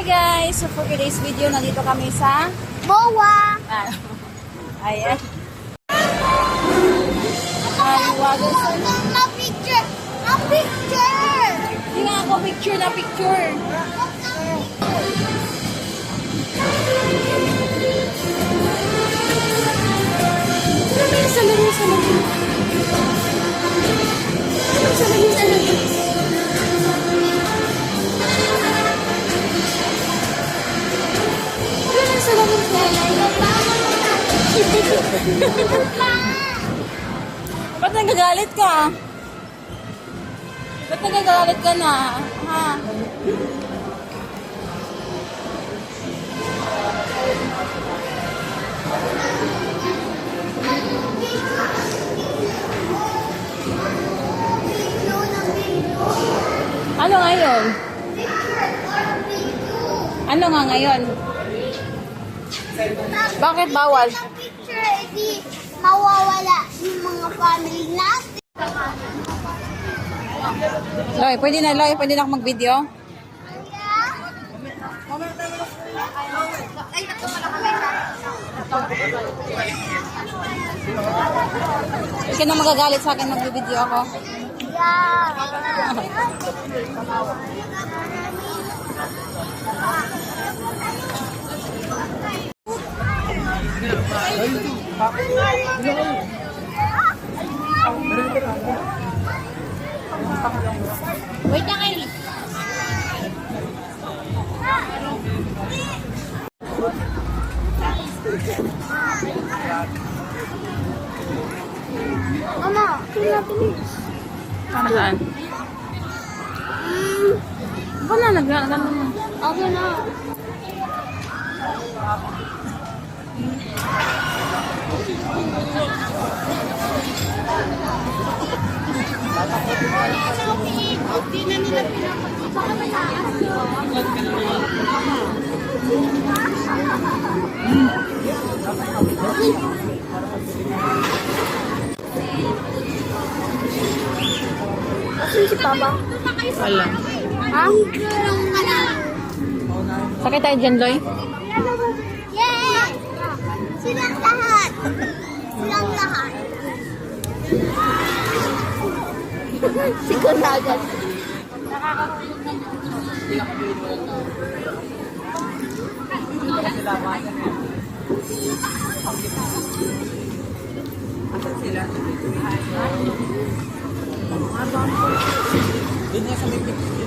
Hi guys! So for today's video, nandito kami sa Boa! Ayan. Maliwagan sa... Na picture! Na picture! Hindi nga ako picture na picture. Salamin. Ba't nagagalit ka? Ba't nagagalit ka na? Ha? Ano ngayon? Ano nga ngayon? Bakit bawal? Sa picture, edi mawawala yung mga family natin. Loy, pwede na ako mag-video? Hindi ka na magagalit sa akin mag-video ako. Wait lang kayo. Mama, pinabilis. Para saan? Ba na, nag-ano mo? Okay na. Hindi na nila Asan si Papa? Wala. Ha? Sakit tayo dyan, Loy? Yeah! Silang lahat! Silang lahat! Siguragan.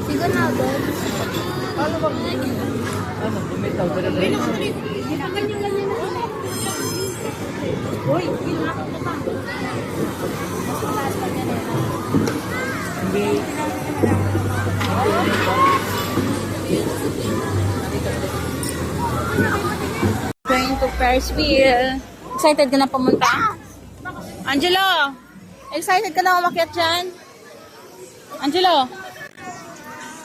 Sigurado. Uy! Going to Ferris wheel. Excited ka na pumunta? Angelo! Excited ka na umakyat dyan? Angelo!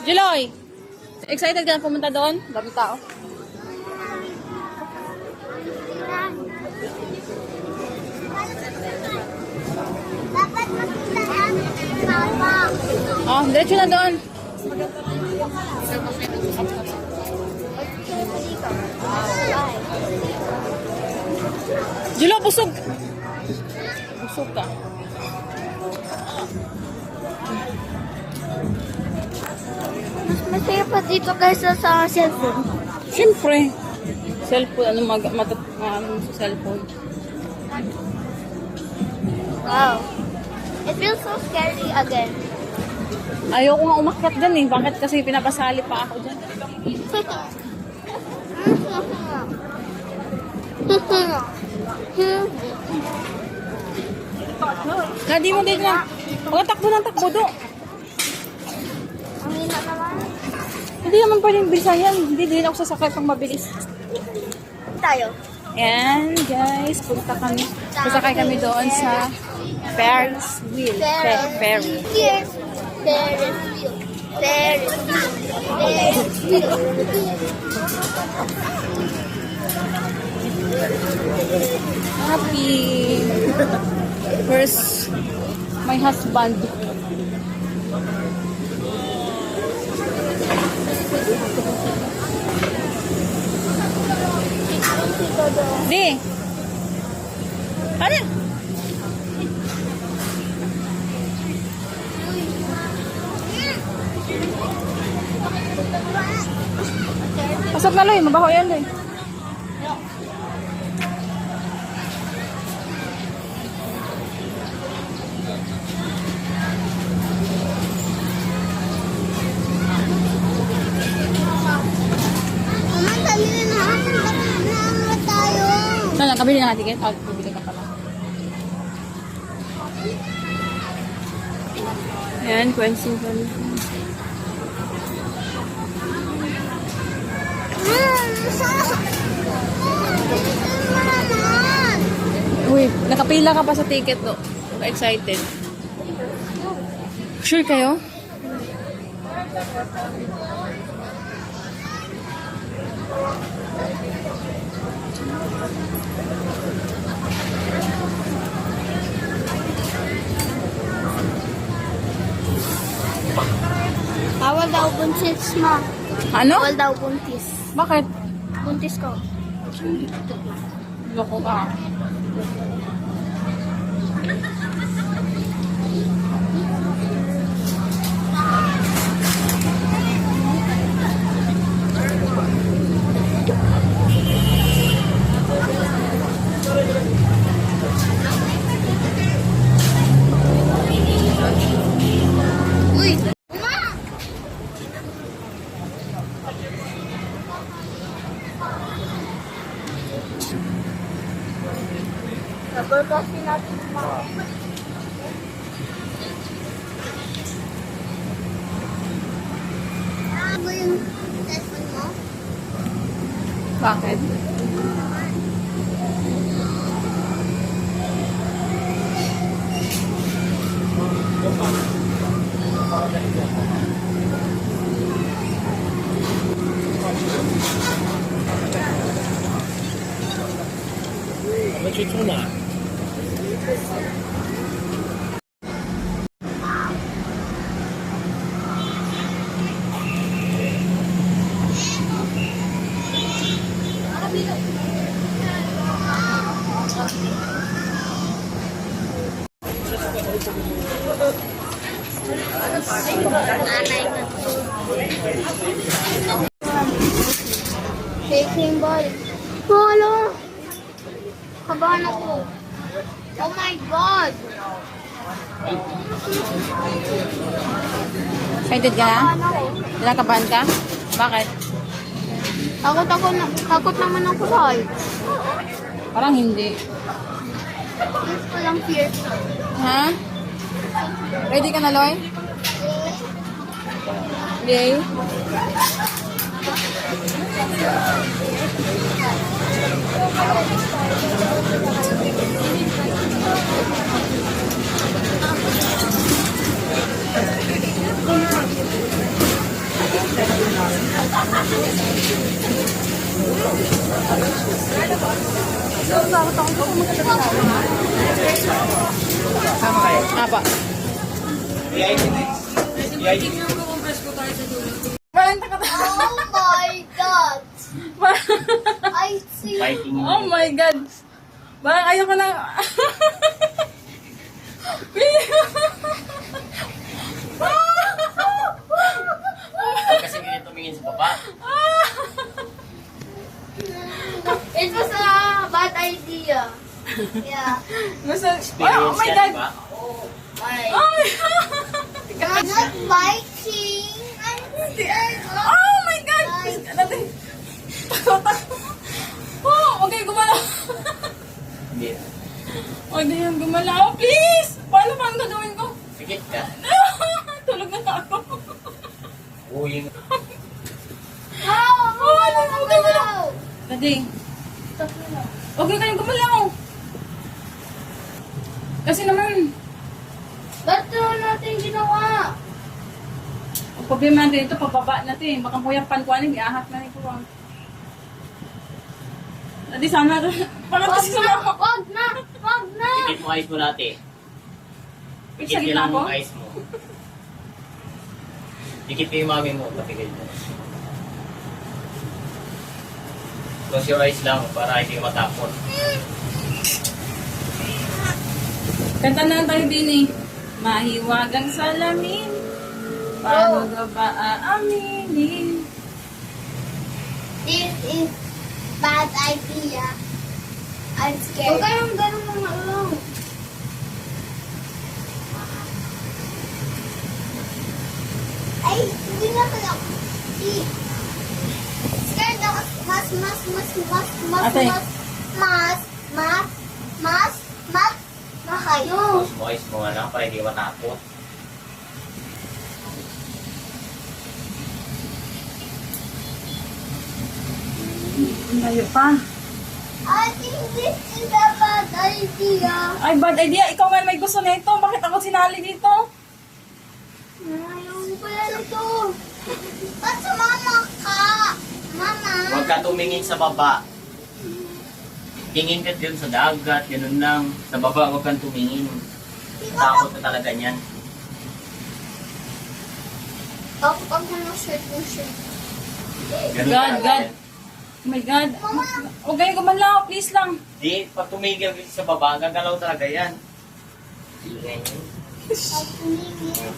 Angeloy! Excited ka na pumunta doon? Dami tao. Dapat makita namin ang Papa. Oh, diretso na doon. Angelo, busog! Busog ka. Mas masaya pa dito kaysa sa cellphone. Siyempre. Cellphone, ano sa cellphone? Wow. It feels so scary again. Ayoko nga umakyat dyan eh. Bakit kasi pinapasali pa ako dyan? Hindi mo din na. Huwag takbo ng takbo do. Ang hina naman. Hindi naman pwedeng bilisan yan. Hindi din ako sasakay pang mabilis. Tayo. Ayan, guys. Sasakay kami doon sa Ferris wheel. Ferris. Here's Ferris wheel. Ferris wheel. Ferris wheel. Happy. Where's my husband? Di. Ano? Pasok na Loy, mabaho yan Loy. Mama, dali na. Naangat tayo. Sana, kabili na nga ticket. Oh, bibili ka pala. Ayan, Quentin pala. Uy, nakapila ka pa sa ticket to. Excited. Sure kayo? Bawal daw buntis, ma. Ano? Bawal daw buntis. Bakit? Buntis ko. Loko ka. Uy! Ma! Sabar kasi natin, ma. Ano yung cellphone mo? Bakit? Anay na. Shaking ball. Polo! Kabahan ako. Oh my God! Excited ka na? Kabahan ako. Nakabahan ka? Bakit? Takot naman ako, Roy. Parang hindi. Fears ko lang fear. Ha? Ready ka na, Loy? Yay? Apa? Oh my God! I see. Oh my God! Parang ayoko na. Kasi hindi tumingin sa baba. It was a bad idea. Yeah. Gusto, oh Experience my yan, God! diba? Like, Oh my God! not biting. Oh my God! Natin. Oh, okay, gumalaw. Hindi. Huwag na yan gumalaw, please! Paano pa ang gagawin ko? Pikit ka. Tulog na ako. Uyin. Wow! Huwag kayong gumalaw. Daddy, huwag na kayong gumalaw. Kasi naman, Ba't natin ginawa? ang problema natin ito, pababa natin. Baka kuyang pankuanin, iahat na rin ko. Daddy, sana, parang kasi sana ako. Wag na! Wag na! Pikit mo ayos mo natin. Wait, sa Pikit gitna lang ako? mo ayos mo. Pikit ko yung mami mo. Papigil mo. Close your eyes lang para hindi ka matakot. Kanta na tayo din eh. Mahiwagang salamin. Paano ka ba aaminin? This is bad idea. I'm scared. Huwag kayong ganun mga lang. Ay, hindi na pala. Scared ako. Ate. Makayo. Close mo eyes mo nga lang para hindi ka matakot. Ang layo pa. I think this is a bad idea. Ay, bad idea. Ikaw man may gusto na ito. Bakit ako sinali dito? Ayaw ko yan ito. Ba't sumama ka? Mama. Huwag ka tumingin sa baba. Tingin ka dyan sa dagat, ganun lang. Sa baba, huwag kang tumingin. Takot ka talaga niyan. Ako pag shirt mo shirt. Ganun God, talaga God. yan. Oh my God. Huwag kayong gumalaw. Please lang. Di, pag tumigil ka sa baba, gagalaw talaga yan. Ingay niyo. Pag tumingin.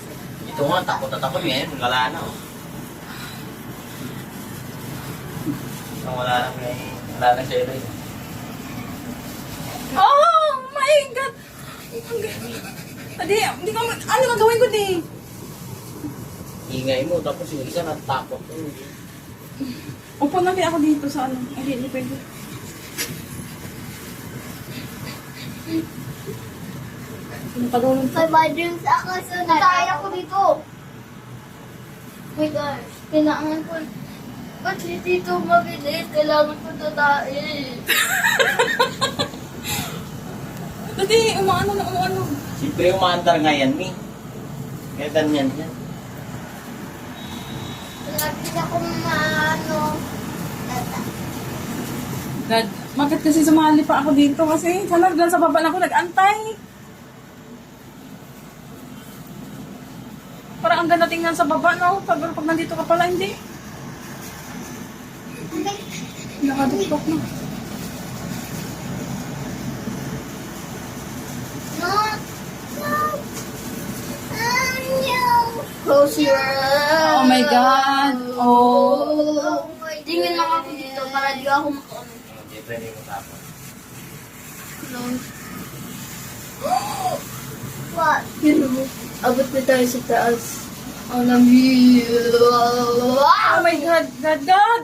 Ito nga, takot na takot ngayon. Wala na. Oh. Wala na ngayon. Wala na siya rin. Oh my God. Adi, hindi ka, ano gagawin ko di? Ingay mo, tapos yung isa natakot. Upo na kaya ako dito sa ano. Ay, hindi pwede. Nakadulong May bad dreams ako sa nataya ko dito. Oh my gosh. Kailangan ko. Ba't si Tito mabilis? Kailangan ko tatain. Dati, umaano na umaano. Siyempre, umaandar nga yan, Mi. Kaya ganyan yan. Lagi na akong maano. God, bakit kasi sumali pa ako dito? Kasi sana doon sa baba na ako nag-antay. Parang ang ganda tingnan sa baba, no? Pag nandito ka pala, hindi. Nakaduktok na. No. No. No. Close your eyes. Oh my God. Oh. Tingin lang ako dito para di ako makaano. Hindi pwede mo tapos. What? Abot na tayo sa taas. Ang lamig. Oh my God, God, God!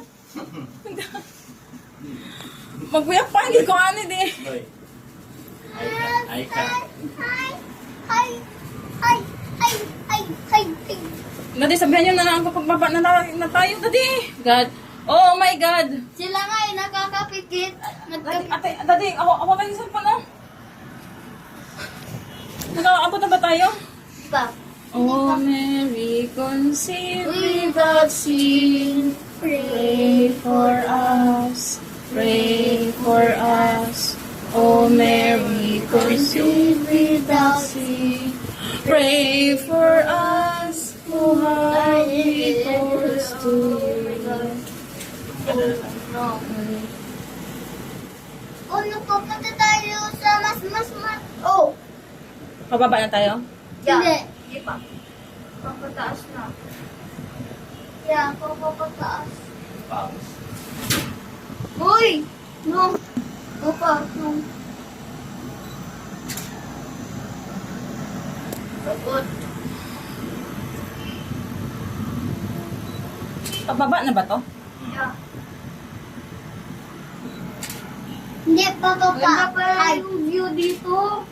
Magbuyak pa, hindi ko ano din. Loy. Ay ka. Hi. Hi. Hi. Hi. Hi. Hi. Hi. Dati, sabihan nyo na lang kapag baba na tayo, dati. God. Oh my God. Sila nga ay nakakapikit. Ate, dati, ako ba yung cellphone, no? Nakaabot na ba tayo? Pa. Oh, Mary, conceive without sin. Pray for us. Pray for us. Oh, Mary, conceive without sin. Pray for us who have recourse to you. No. Oh, pupunta tayo sa mas. Oh. Pababa na tayo? Hindi. Hindi pa. Papataas na. Yeah, papataas. Pause. Uy! No. No pa. No. Sagot. Pababa na ba to? Yeah. Hindi pa pa. Ganda pa Ay. yung view dito.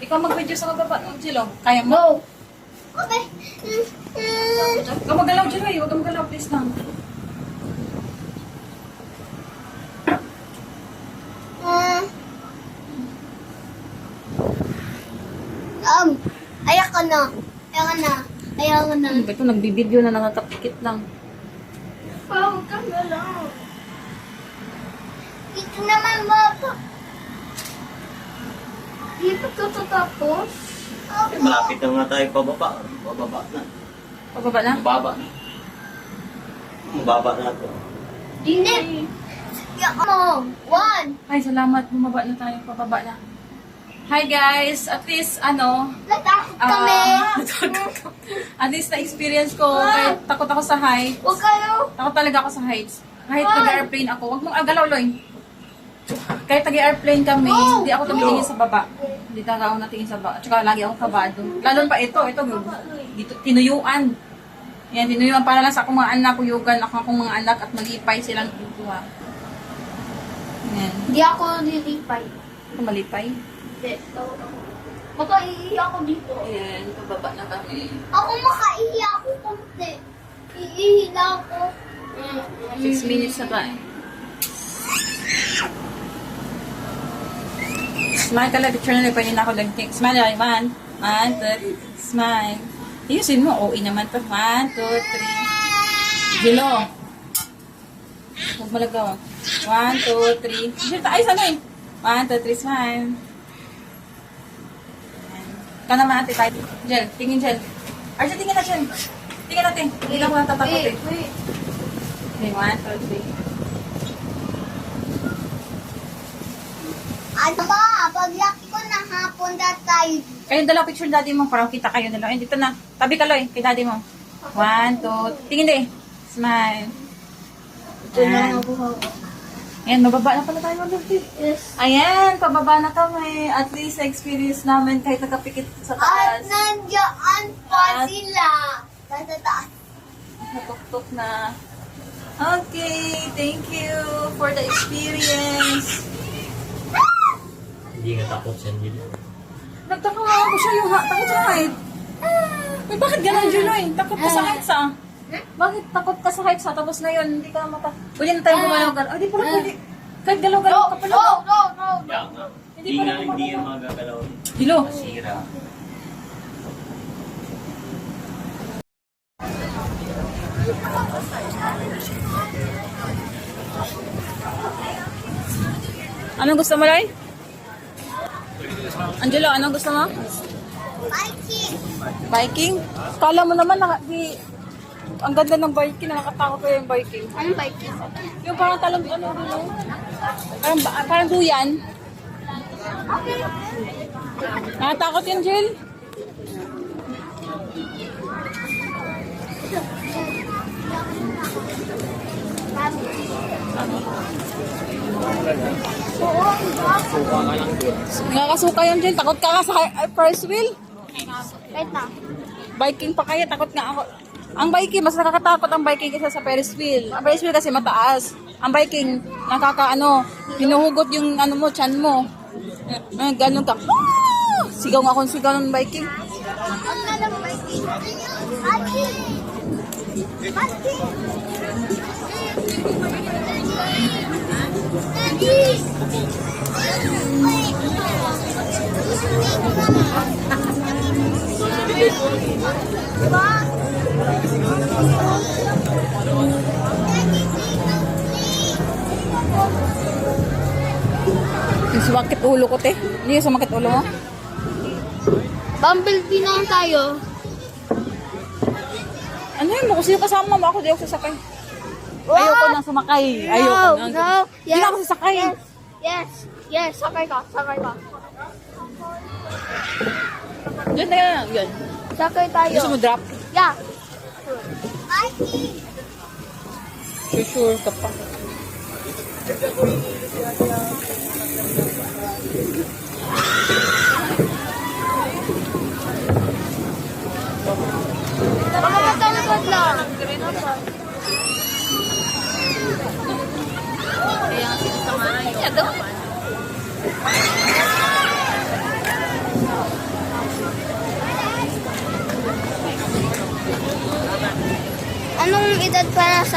Ikaw mag-video sa baba ng Jilo. Kaya mo? No. Okay. Huwag ka magalaw, Jilo. Huwag ka magalaw, please lang. Ayak ka na. Ayak ka na. Ano ba ito? Nagbibideo na nakakapikit lang. Huwag ka na lang. Ito naman baba. Di pa ito tatapos? Eh, malapit na nga tayo pababa. Pababa na. Pababa na? Mababa na. Mababa na ito. Hindi. Yeah, one. Ay, salamat. Bumaba na tayo. Pababa na. Hi guys! At least, Natakot kami. at least na-experience ko. Kahit takot ako sa height. Huwag kayo. Takot talaga ako sa heights. Kahit nag-airplane ako. Huwag mong agalaw, Loy. Kahit nag-airplane kami, hindi ako tumitingin sa baba. Hindi talaga ako natingin sa baba. Tsaka lagi akong kabado. Lalo pa ito, dito, tinuyuan. Yan, tinuyuan para lang sa akong mga anak, kuyugan ako akong mga anak at malipay silang kukuha. Yan. Hindi ako lilipay. Ako malipay. Hindi. Makaiihi ako dito. Yan, pababa na kami. Ako makaihi ako konti. Iihi lang ako. 6 minutes na ba eh. Smile ka lang, picture na lang, pwede na ako lang-think. Smile lang, 1, 2, 3, smile. Ayusin mo, OE naman to. 1, 2, 3. Jilo. Huwag malagaw. 1, 2, 3. Jilo, ayos ano eh. 1, 2, 3, smile. Ikaw naman ate, tayo. Jel, tingin Jel. Arjel, tingin na Jel. Tingin natin. Hindi lang ko natatakot eh. Wait. Okay, 1, 2, 3. Ano ba? Paglaki ko na hapon tayo. Kayong dalawa picture daddy mo, parang kita kayo dalawa. Dito na. Tabi ka, Loy, kay daddy mo. 1, 2, tingin din. Smile. Ito na Ayan. ako. Ayan, mababa na pala tayo, Loy. Yes. Ayan, pababa na kami. At least experience namin kahit nakapikit sa At taas. nandiyan pa sila. Sa taas. Natuktok na. Okay, thank you for the experience. Hindi nga takot si Angelo. Nagtaka nga ako siya yung takot sa height. Uy, bakit ganun, Juloy? Takot ka sa height sa? Bakit takot ka sa height sa? Tapos ngayon, hindi ka pwede na tayo gumalaw. Ay, di pala pwede. Kahit galaw-galaw ka pala. No. Kaya nga. Hindi Hindi pa nga, rin hindi yung magagalaw. Jilo. Masira. Anong gusto mo, Loy? Angelo, anong gusto mo? Biking. Biking? Kala mo naman, ang ganda ng biking, nakakatakot ko yung biking. Anong biking? Yung parang talong, parang duyan. Okay. Nakatakot yan, Jill? Nakakasuka yun, Jill. Takot ka sa first wheel? Wait na. Biking pa kaya, takot nga ako. Ang biking, mas nakakatakot ang biking kaysa sa Ferris wheel. Ang Ferris wheel kasi mataas. Ang biking, hinuhugot yung mo, tiyan mo. Ganun ka. Ah! Sigaw nga akong sigaw ng biking. Ang nalang biking. Biking. Biking. Daddy. Yung sumakit ulo ko, te. Hindi yung sumakit ulo mo. Bumblebee na lang tayo. Ano yun mo? Kung sino kasama mo, ako di ako sasakay. Ayoko nang sumakay. Ayoko nang. No. Hindi na ako sasakay. Yes. Sakay ka. Diyan na yan. Yan. Sakay tayo. Gusto mo drop? Yeah. Sure ka pa. Baka matalapad lang. Kaya nga sinasamahan yun. Anong edad para sa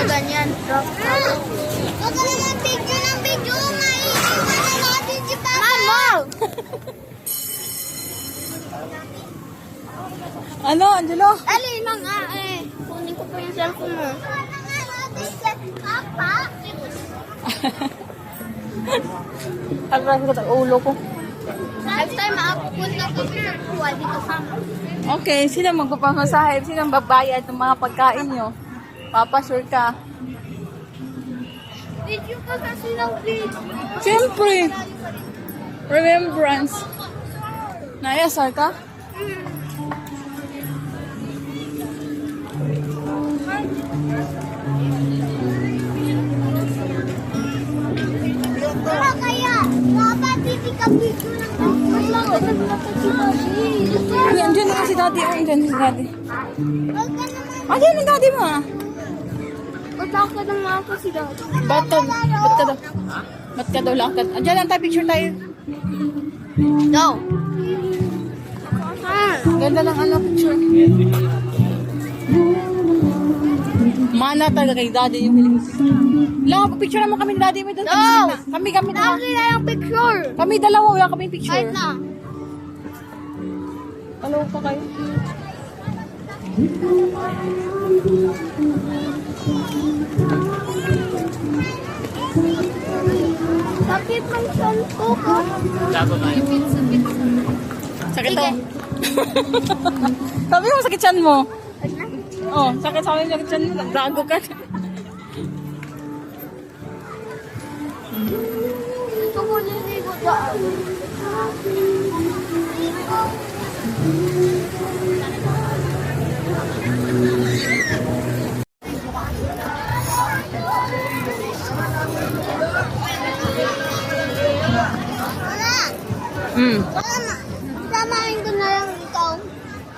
ganyan? Huwag ka naman picture ng video. Maiiwan na natin si Papa. Mama! Ano, Angelo? Dali lang kunin ko po yung cellphone mo. Papa? Agras ko sa ulo ko. Next time, punta ko sa kuwa dito sa Okay, sino magpapamasahe? Sino babayad ng mga pagkain nyo? Papa, sure ka? video ka kasi ng video. Siyempre. Remembrance. Nayasar ka? Pero kaya, dapat hindi ka video ng wala ka dapat si Daddy. Uy, andyan na si daddy. Oh, andyan si daddy. Huwag ka naman. Andyan na daddy mo ah. Matakad ang mga si Daddy. Ba't ka daw? Ba't ka daw lakad? Andyan lang tayo, picture tayo. Go. Ganda ng ano, picture. Mana talaga kay daddy yung hiling picture. Lang, picture naman kami ni daddy mo doon. No! Kami na. Nakakita yung picture. Kami dalawa, wala kami picture. Kahit na. Dalawa pa kayo. Sakit ng son ko. Gago na yun. Sakit to. Sabi mo, sakit chan mo. Oh, sakit sa amin, sakit chan mo. Gago ka. Gusto ko niligo daan. Wala. Wala na. Samahin ko na lang ikaw.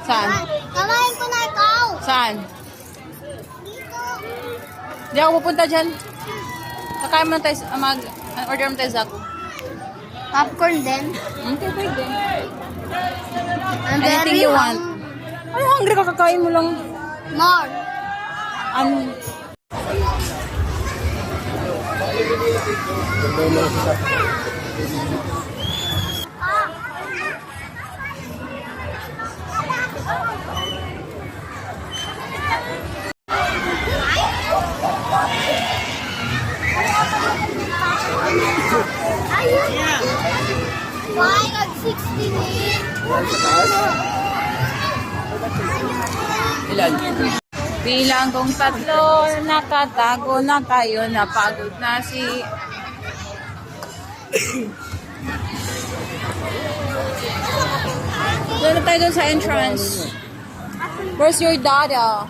Saan? Samahin ko na ikaw. Saan? Dito. Di ako pupunta dyan. Kakain mo na tayo, order mo tayo sa ako. Popcorn din. Okay, pwede. I'm Anything very you want. Ay, hungry ka, kakain mo lang. More. Ano? Ayun. Why? At 16 Ilan? Bilang kong tatlo, nakatago na kayo, napagod na si... Doon na tayo doon sa entrance. Where's your dada?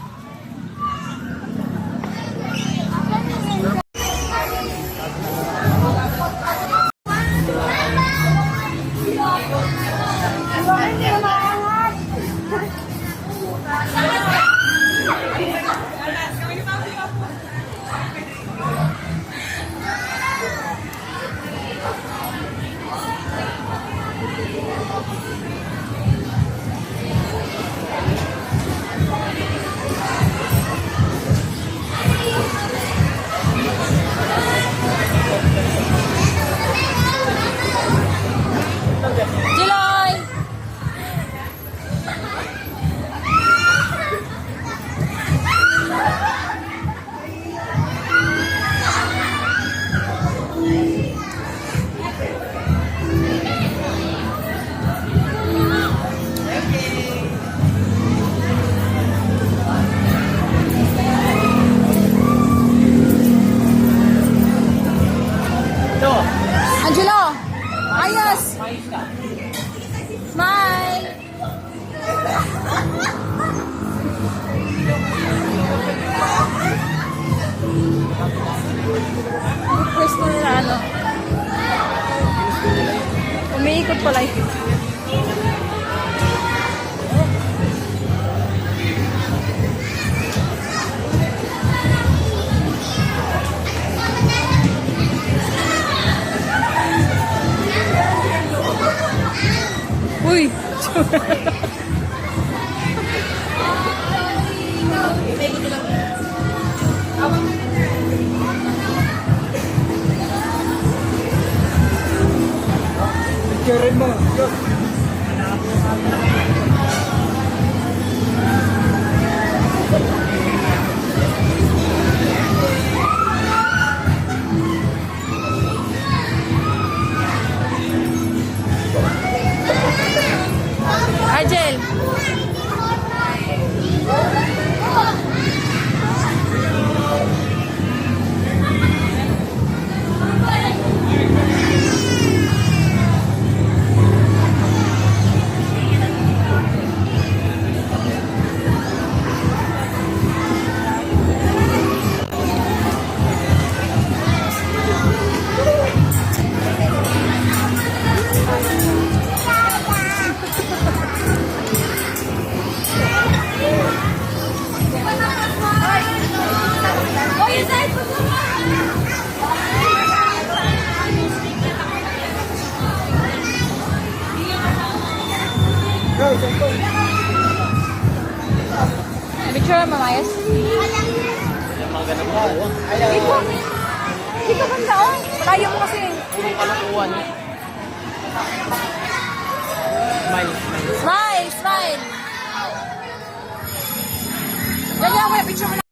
July! Ito. Angelo! Ayos! Smile! Pwesto nila ano. Umiikot pala ito. Uy! Argel! mamayos? Yung mga ganun po. Dito. Dito banda, oh. Tayo mo kasi. Puro kalukuhan. Smile. Smile, smile. Ganyan, kuya, picture mo na.